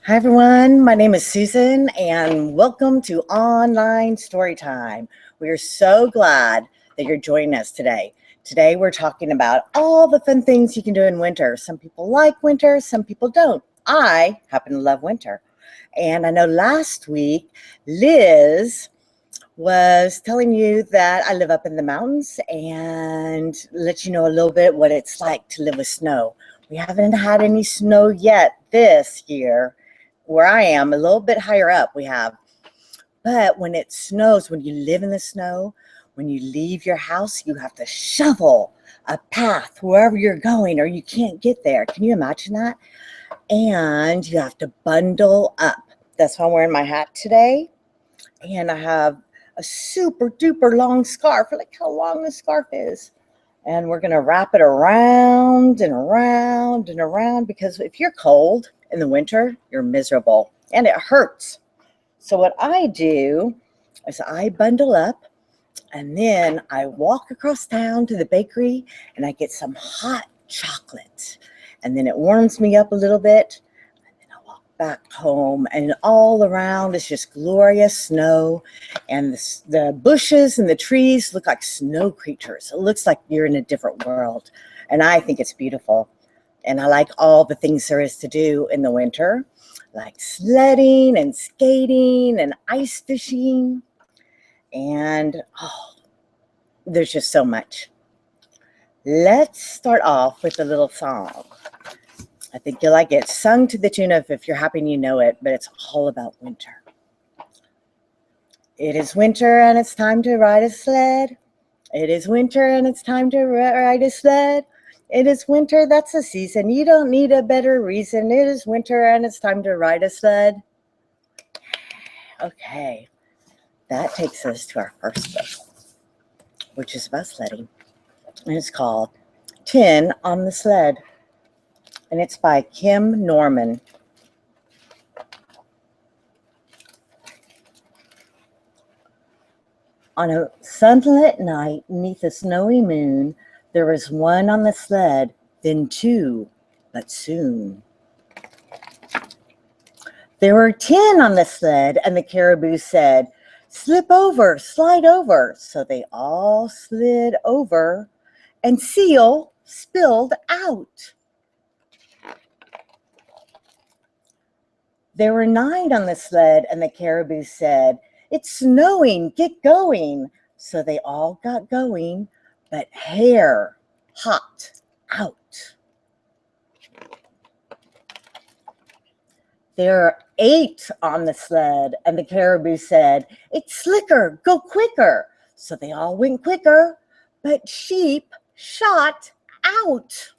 Hi everyone, my name is Susan and welcome to Online Storytime. We are so glad that you're joining us today. Today we're talking about all the fun things you can do in winter. Some people like winter, some people don't. I happen to love winter. And I know last week Liz was telling you that I live up in the mountains and let you know a little bit what it's like to live with snow. We haven't had any snow yet this year. Where I am, a little bit higher up, we have. But when it snows, when you live in the snow, when you leave your house, you have to shovel a path wherever you're going or you can't get there. Can you imagine that? And you have to bundle up. That's why I'm wearing my hat today. And I have a super duper long scarf. Look how long the scarf is. And we're going to wrap it around and around and around because if you're cold in the winter, you're miserable and it hurts. So what I do is I bundle up and then I walk across town to the bakery and I get some hot chocolate. And then it warms me up a little bit. And then I walk back home and all around is just glorious snow. And the bushes and the trees look like snow creatures. It looks like you're in a different world. And I think it's beautiful. And I like all the things there is to do in the winter, like sledding and skating and ice fishing. And there's just so much. Let's start off with a little song. I think you'll like it. Sung to the tune of If You're Happy and You Know It, but it's all about winter. It is winter and it's time to ride a sled. It is winter and it's time to ride a sled. It is winter, that's the season. You don't need a better reason. It is winter and it's time to ride a sled. Okay, that takes us to our first book, which is about sledding. And it's called 10 on the Sled. And it's by Kim Norman. On a sunlit night, neath a snowy moon, there was one on the sled, then two, but soon. There were 10 on the sled, and the caribou said, "Slip over, slide over." So they all slid over, and Seal spilled out. There were 9 on the sled, and the caribou said, "It's snowing, get going." So they all got going, but Hare hopped out. There are 8 on the sled, and the caribou said, "It's slicker, go quicker." So they all went quicker, but Sheep shot out.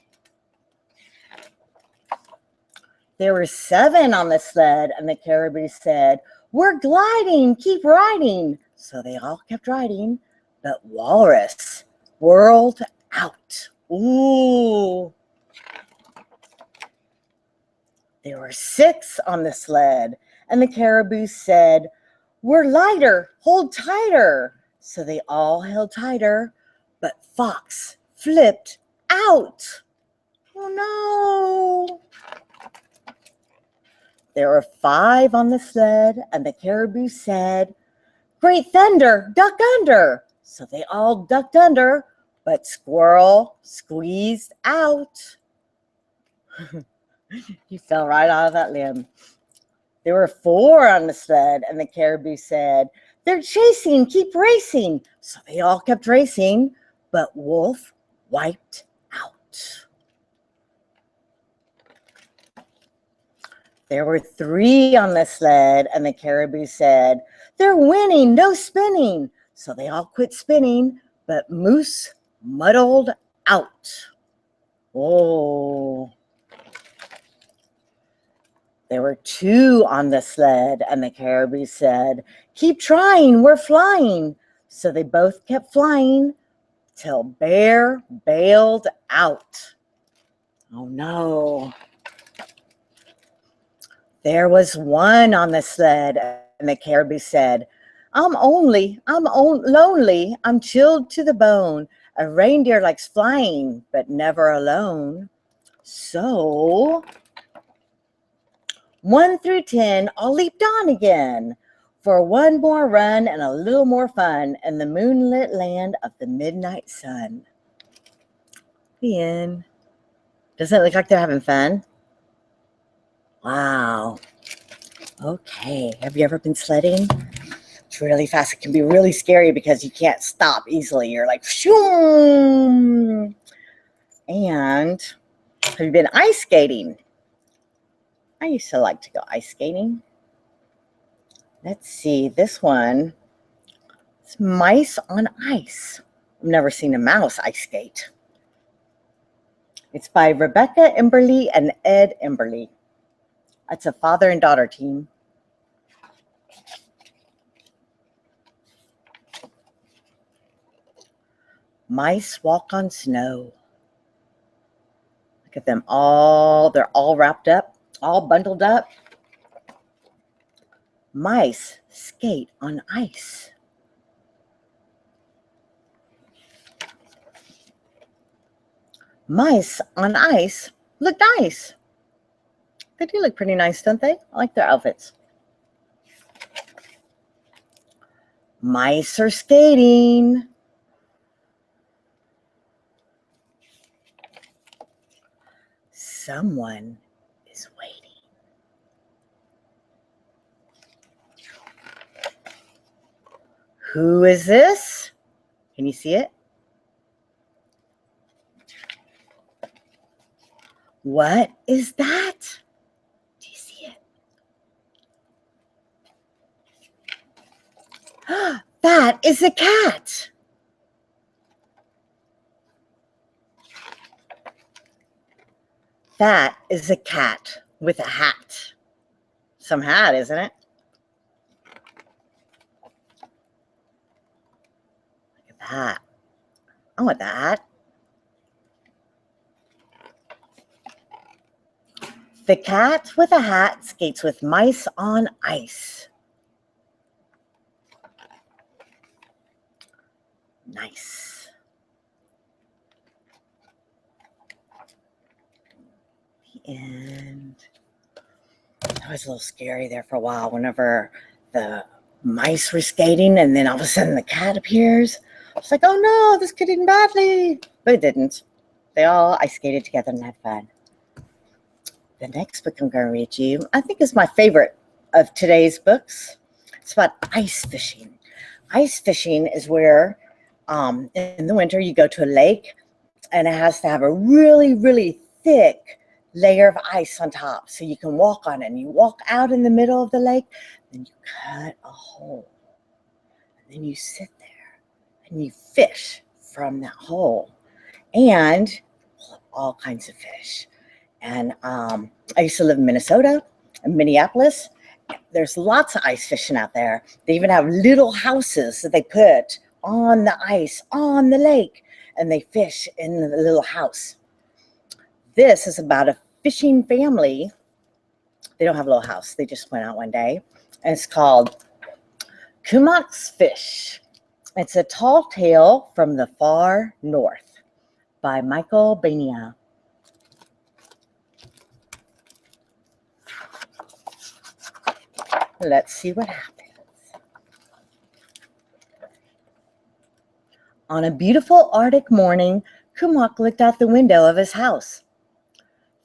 There were 7 on the sled, and the caribou said, "We're gliding, keep riding." So they all kept riding, but Walrus whirled out. Ooh. There were 6 on the sled, and the caribou said, "We're lighter, hold tighter." So they all held tighter, but Fox flipped out. Oh no. There were 5 on the sled, and the caribou said, "Great thunder, duck under." So they all ducked under, but Squirrel squeezed out. He fell right out of that limb. There were 4 on the sled, and the caribou said, "They're chasing, keep racing." So they all kept racing, but Wolf wiped out. There were 3 on the sled, and the caribou said, "They're winning, no spinning." So they all quit spinning, but Moose muddled out. Oh. There were 2 on the sled, and the caribou said, "Keep trying, we're flying." So they both kept flying till Bear bailed out. Oh no. There was 1 on the sled, and the caribou said, I'm lonely, I'm chilled to the bone. A reindeer likes flying, but never alone." So 1 through 10 all leaped on again for one more run and a little more fun in the moonlit land of the midnight sun. The end. Doesn't it look like they're having fun? Wow. Okay. Have you ever been sledding? It's really fast. It can be really scary because you can't stop easily. You're like, shoom. And have you been ice skating? I used to like to go ice skating. Let's see. This one. It's Mice on Ice. I've never seen a mouse ice skate. It's by Rebecca Emberly and Ed Emberly. It's a father and daughter team. Mice walk on snow. Look at them all. They're all wrapped up, all bundled up. Mice skate on ice. Mice on ice look nice. They do look pretty nice, don't they? I like their outfits. Mice are skating. Someone is waiting. Who is this? Can you see it? What is that? Do you see it? That is a cat. That is a cat with a hat. Some hat, isn't it? Look at that. I want that. The cat with a hat skates with mice on ice. Nice. The end. That was a little scary there for a while whenever the mice were skating and then all of a sudden the cat appears. I was like, oh no, this could end badly. But it didn't. They all ice skated together and had fun. The next book I'm going to read you, I think is my favorite of today's books. It's about ice fishing. Ice fishing is where in the winter you go to a lake and it has to have a really, really thick layer of ice on top so you can walk on it. And you walk out in the middle of the lake, then you cut a hole. And then you sit there and you fish from that hole. And all kinds of fish. And I used to live in Minnesota and Minneapolis. There's lots of ice fishing out there. They even have little houses that they put on the ice, on the lake, and they fish in the little house. This is about a fishing family. They don't have a little house. They just went out one day. And it's called Kumok's Fish. It's a tall tale from the far north by Michael Bania. Let's see what happens. On a beautiful Arctic morning, Kumok looked out the window of his house.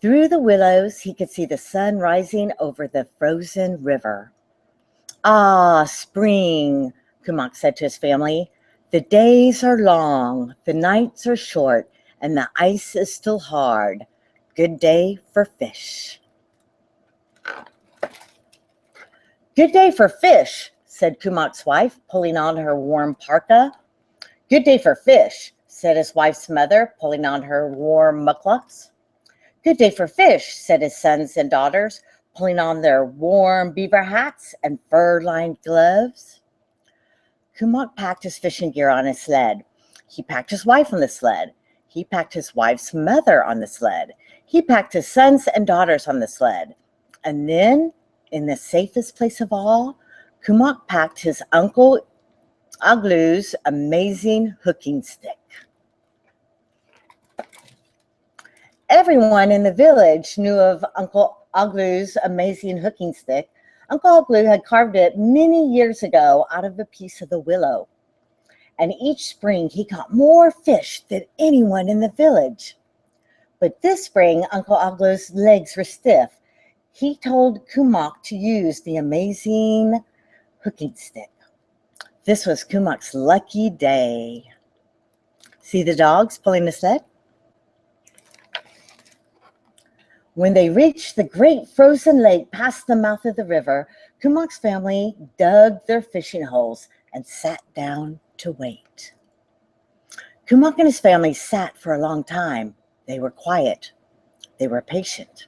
Through the willows, he could see the sun rising over the frozen river. Ah, spring, Kumok said to his family. The days are long, the nights are short, and the ice is still hard. Good day for fish. Good day for fish, said Kumok's wife, pulling on her warm parka. Good day for fish, said his wife's mother, pulling on her warm mukluks. Good day for fish, said his sons and daughters, pulling on their warm beaver hats and fur-lined gloves. Kumok packed his fishing gear on his sled. He packed his wife on the sled. He packed his wife's mother on the sled. He packed his sons and daughters on the sled. And then, in the safest place of all, Kumok packed his Uncle Aglu's amazing hooking stick. Everyone in the village knew of Uncle Oglu's amazing hooking stick, Uncle Oglu had carved it many years ago out of a piece of the willow. And each spring he caught more fish than anyone in the village. But this spring, Uncle Oglu's legs were stiff. He told Kumak to use the amazing hooking stick. This was Kumak's lucky day. See the dogs pulling the sled? When they reached the great frozen lake past the mouth of the river, Kumak's family dug their fishing holes and sat down to wait. Kumak and his family sat for a long time. They were quiet. They were patient.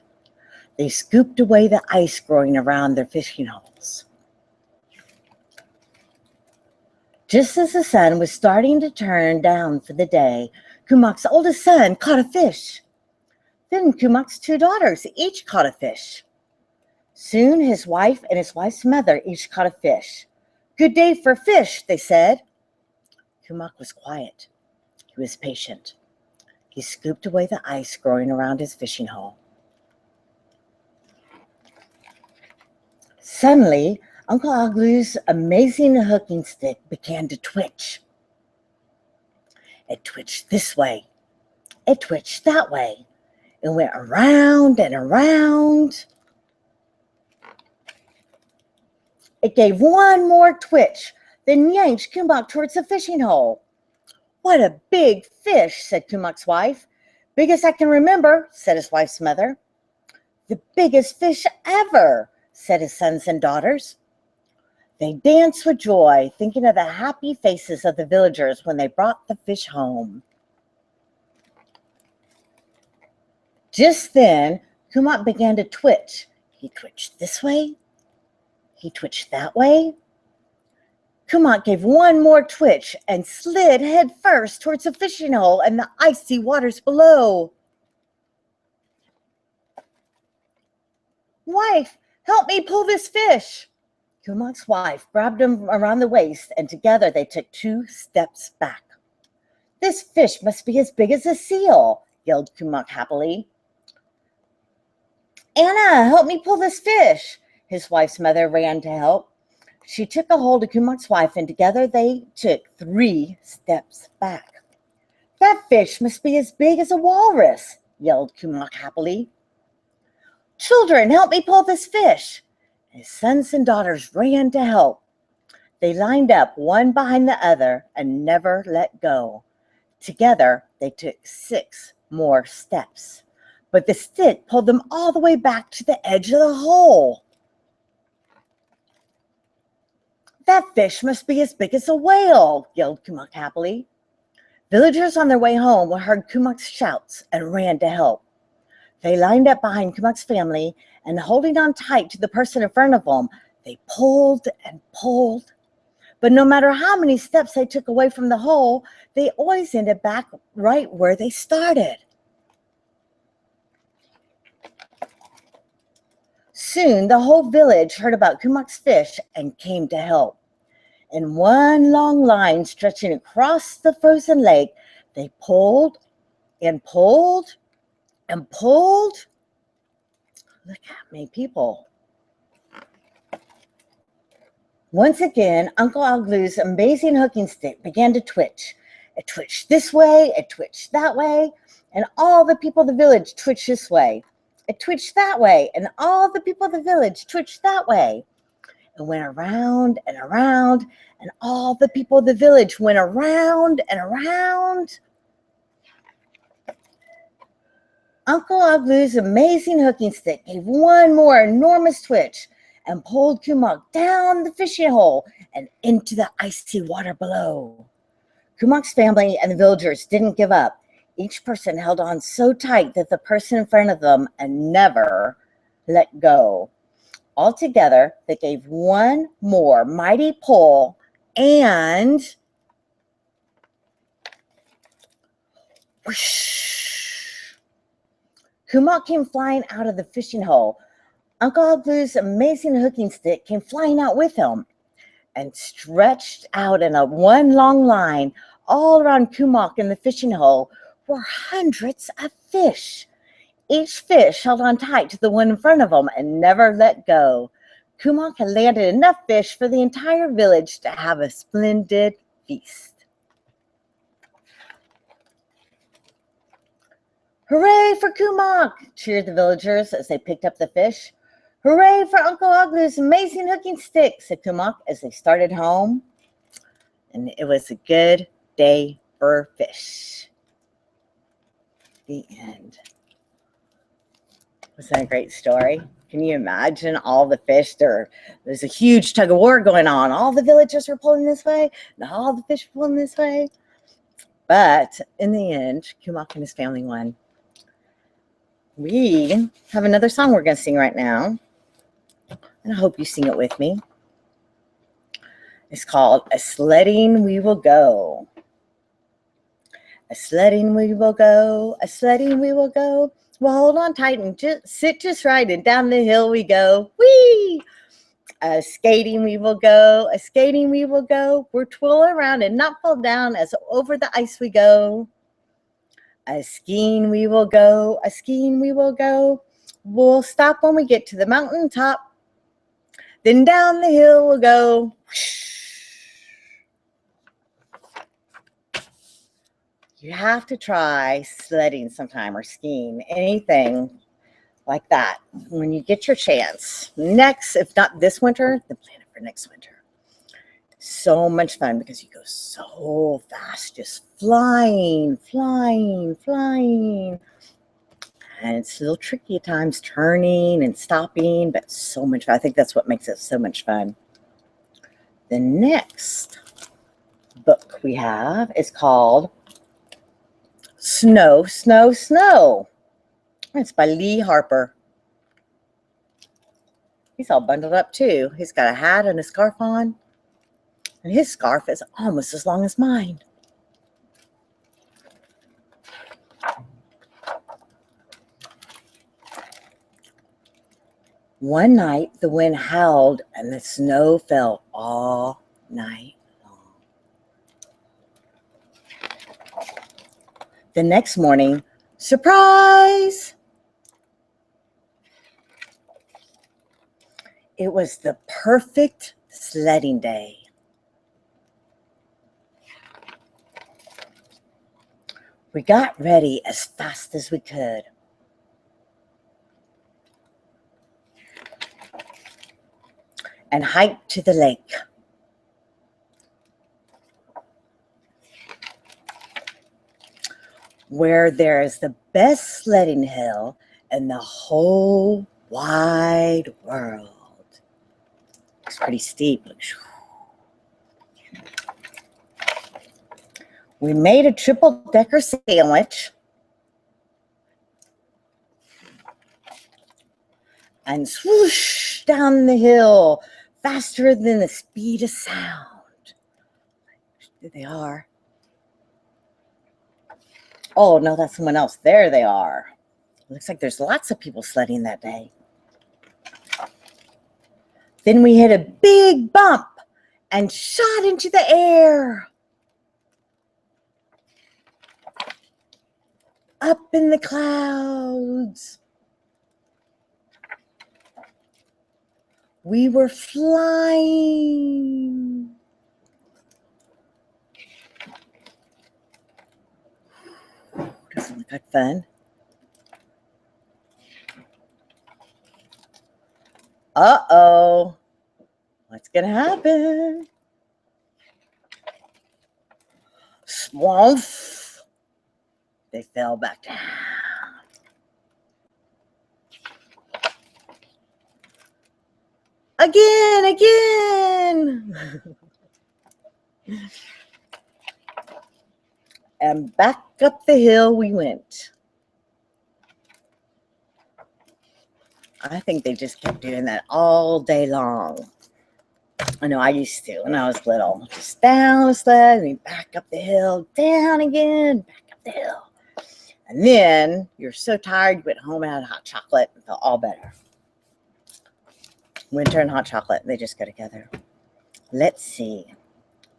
They scooped away the ice growing around their fishing holes. Just as the sun was starting to turn down for the day, Kumak's oldest son caught a fish. Then Kumak's two daughters each caught a fish. Soon his wife and his wife's mother each caught a fish. "Good day for fish," they said. Kumak was quiet. He was patient. He scooped away the ice growing around his fishing hole. Suddenly, Uncle Oglu's amazing hooking stick began to twitch. It twitched this way. It twitched that way. It went around and around. It gave one more twitch, then yanked Kumak towards the fishing hole. "What a big fish," said Kumak's wife. "Biggest I can remember," said his wife's mother. "The biggest fish ever," said his sons and daughters. They danced with joy, thinking of the happy faces of the villagers when they brought the fish home. Just then, Kumak began to twitch. He twitched this way. He twitched that way. Kumak gave one more twitch and slid head first towards the fishing hole and the icy waters below. "Wife, help me pull this fish." Kumak's wife grabbed him around the waist, and together they took 2 steps back. "This fish must be as big as a seal," yelled Kumak happily. "Anna, help me pull this fish." His wife's mother ran to help. She took a hold of Kumak's wife, and together they took 3 steps back. "That fish must be as big as a walrus," yelled Kumak happily. "Children, help me pull this fish." His sons and daughters ran to help. They lined up one behind the other and never let go. Together, they took 6 more steps, but the stick pulled them all the way back to the edge of the hole. "That fish must be as big as a whale," yelled Kumak happily. Villagers on their way home heard Kumak's shouts and ran to help. They lined up behind Kumak's family, and holding on tight to the person in front of them, they pulled and pulled. But no matter how many steps they took away from the hole, they always ended back right where they started. Soon, the whole village heard about Kumak's fish and came to help. In one long line stretching across the frozen lake, they pulled and pulled and pulled. Look how many people. Once again, Uncle Oglu's amazing hooking stick began to twitch. It twitched this way, it twitched that way, and all the people of the village twitched this way. It twitched that way, and all the people of the village twitched that way. It went around and around, and all the people of the village went around and around. Uncle Oglu's amazing hooking stick gave one more enormous twitch and pulled Kumak down the fishing hole and into the icy water below. Kumak's family and the villagers didn't give up. Each person held on so tight that the person in front of them and never let go. Altogether, they gave one more mighty pull, and whoosh! Kumak came flying out of the fishing hole. Uncle Oglu's amazing hooking stick came flying out with him and stretched out in one long line all around Kumak in the fishing hole were hundreds of fish. Each fish held on tight to the one in front of them and never let go. Kumok had landed enough fish for the entire village to have a splendid feast. Hooray for Kumok! Cheered the villagers as they picked up the fish. Hooray for Uncle Ugly's amazing hooking stick, said Kumok as they started home. And it was a good day for fish. The end. Wasn't that a great story? Can you imagine all the fish? There's a huge tug of war going on. All the villagers were pulling this way, and all the fish were pulling this way. But in the end, Kumok and his family won. We have another song we're going to sing right now, and I hope you sing it with me. It's called A Sledding We Will Go. A sledding we will go, a sledding we will go. We'll hold on tight and sit just right, and down the hill we go. Whee! A skating we will go, a skating we will go. We'll twirl around and not fall down as over the ice we go. A skiing we will go, a skiing we will go. We'll stop when we get to the mountain top. Then down the hill we'll go. You have to try sledding sometime or skiing, anything like that when you get your chance. Next, if not this winter, then plan it for next winter. So much fun because you go so fast, just flying, flying, flying. And it's a little tricky at times, turning and stopping, but so much fun. I think that's what makes it so much fun. The next book we have is called Snow, Snow, Snow. It's by Lee Harper. He's all bundled up too. He's got a hat and a scarf on. And his scarf is almost as long as mine. One night, the wind howled and the snow fell all night long. The next morning, surprise! It was the perfect sledding day. We got ready as fast as we could. And hiked to the lake. Where there is the best sledding hill in the whole wide world. It's pretty steep. We made a triple-decker sandwich and swoosh down the hill faster than the speed of sound. There they are. Oh, no, that's someone else. There they are. Looks like there's lots of people sledding that day. Then we hit a big bump and shot into the air. Up in the clouds. We were flying. Doesn't look like fun. Uh-oh. What's going to happen? Swamp. They fell back down. Again. And back up the hill we went. I think they just kept doing that all day long. I know I used to when I was little. Just down the sled, and back up the hill, down again, back up the hill. And then you're so tired, you went home and had hot chocolate and felt all better. Winter and hot chocolate, they just go together. Let's see.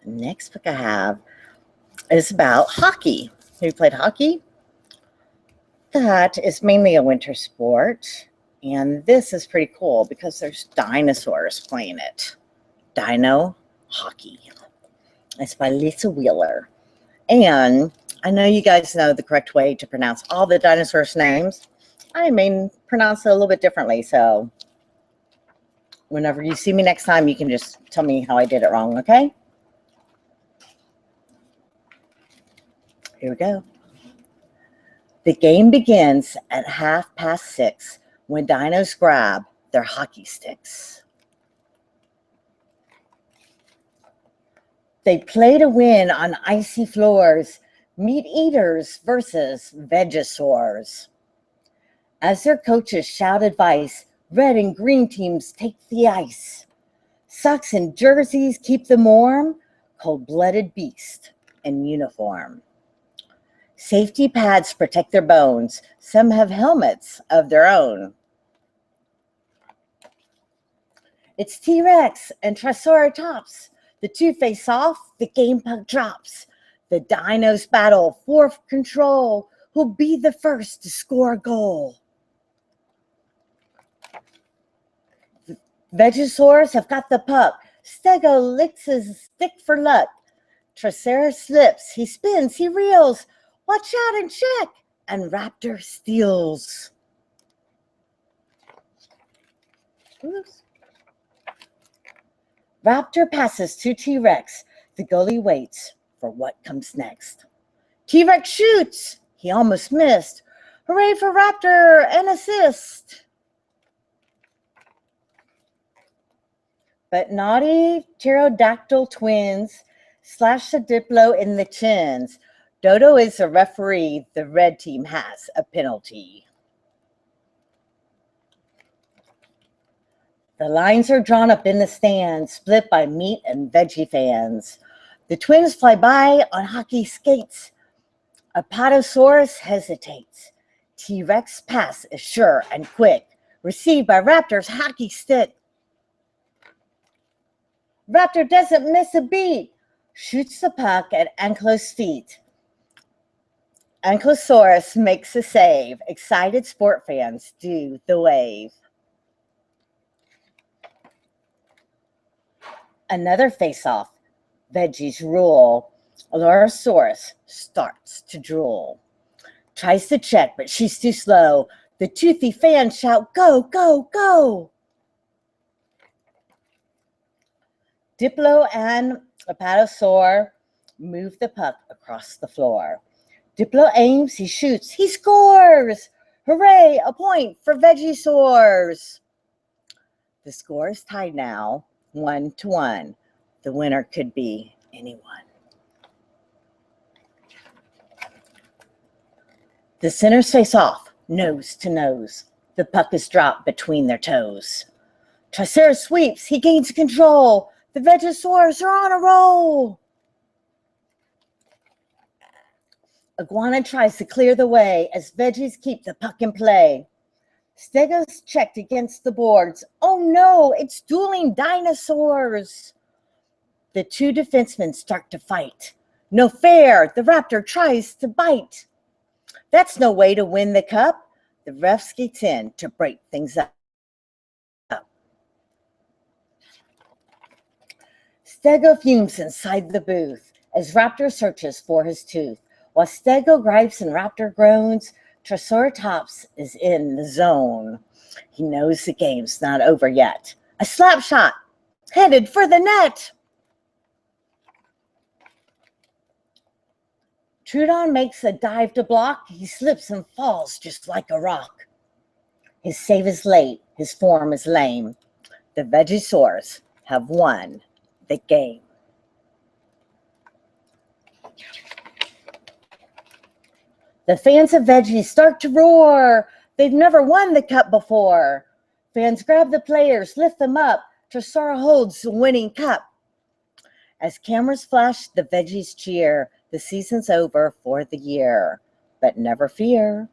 The next book I have is about hockey. Have you played hockey? That is mainly a winter sport. And this is pretty cool because there's dinosaurs playing it. Dino hockey. It's by Lisa Wheeler. And I know you guys know the correct way to pronounce all the dinosaurs' names. I may pronounce it a little bit differently. So whenever you see me next time, you can just tell me how I did it wrong, okay? Here we go. The game begins at 6:30 when dinos grab their hockey sticks. They play to win on icy floors, meat eaters versus vegosaurs. As their coaches shout advice, red and green teams take the ice. Socks and jerseys keep them warm, cold-blooded beast in uniform. Safety pads protect their bones. Some have helmets of their own. It's T-Rex and Triceratops. The two face off, the game puck drops. The dinos battle for control. Who'll be the first to score a goal? Vegosaurs have got the puck. Stego licks his stick for luck. Triceratops slips, he spins, he reels. Watch out and check. And Raptor steals. Oops. Raptor passes to T-Rex. The goalie waits for what comes next. T-Rex shoots. He almost missed. Hooray for Raptor and assist. But naughty pterodactyl twins slash the Diplo in the chins. Dodo is the referee. The red team has a penalty. The lines are drawn up in the stands, split by meat and veggie fans. The twins fly by on hockey skates. Apatosaurus hesitates. T-Rex pass is sure and quick, received by Raptor's hockey stick. Raptor doesn't miss a beat, shoots the puck at Ankylosaurus' feet. Ankylosaurus makes a save. Excited sport fans do the wave. Another face-off. Veggies rule. Allosaurus starts to drool. Tries to check, but she's too slow. The toothy fans shout, go, go, go. Diplo and Apatosaur move the puck across the floor. Diplo aims, he shoots, he scores! Hooray, a point for Vegosaurs! The score is tied now, 1-1. The winner could be anyone. The centers face off, nose to nose. The puck is dropped between their toes. Triceratops sweeps, he gains control. The Vegosaurs are on a roll. Iguana tries to clear the way as veggies keep the puck in play. Stego's checked against the boards. Oh no, it's dueling dinosaurs. The two defensemen start to fight. No fair, the Raptor tries to bite. That's no way to win the cup. The ref skates in to break things up. Stego fumes inside the booth as Raptor searches for his tooth. While Stego gripes and Raptor groans, Triceratops is in the zone. He knows the game's not over yet. A slap shot, headed for the net. Trudon makes a dive to block. He slips and falls just like a rock. His save is late. His form is lame. The Vegosaurs have won the game. The fans of Veggies start to roar. They've never won the cup before. Fans grab the players, lift them up. Tricera holds the winning cup. As cameras flash, the Veggies cheer. The season's over for the year. But never fear.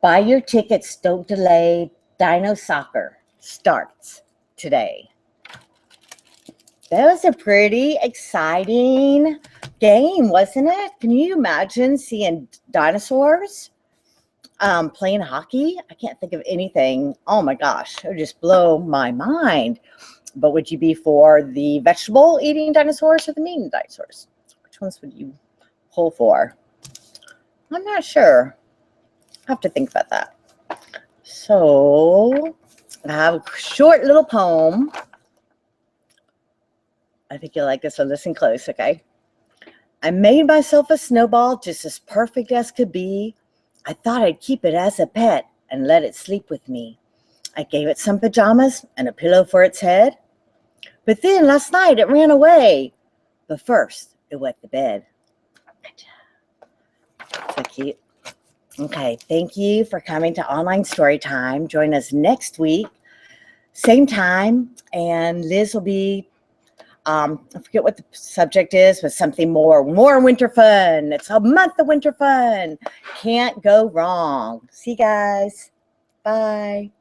Buy your tickets, don't delay. Dino Soccer starts today. That was a pretty exciting game, wasn't it? Can you imagine seeing dinosaurs playing hockey? I can't think of anything. Oh my gosh, it would just blow my mind. But would you be for the vegetable eating dinosaurs or the meat eating dinosaurs? Which ones would you pull for? I'm not sure. I have to think about that. So I have a short little poem. I think you'll like this one. Listen close, okay? I made myself a snowball just as perfect as could be. I thought I'd keep it as a pet and let it sleep with me. I gave it some pajamas and a pillow for its head. But then last night it ran away. But first it wet the bed. So cute. Okay, thank you for coming to Online Storytime. Join us next week, same time, and Liz will be, I forget what the subject is, but something more winter fun. It's a month of winter fun. Can't go wrong. See you guys. Bye.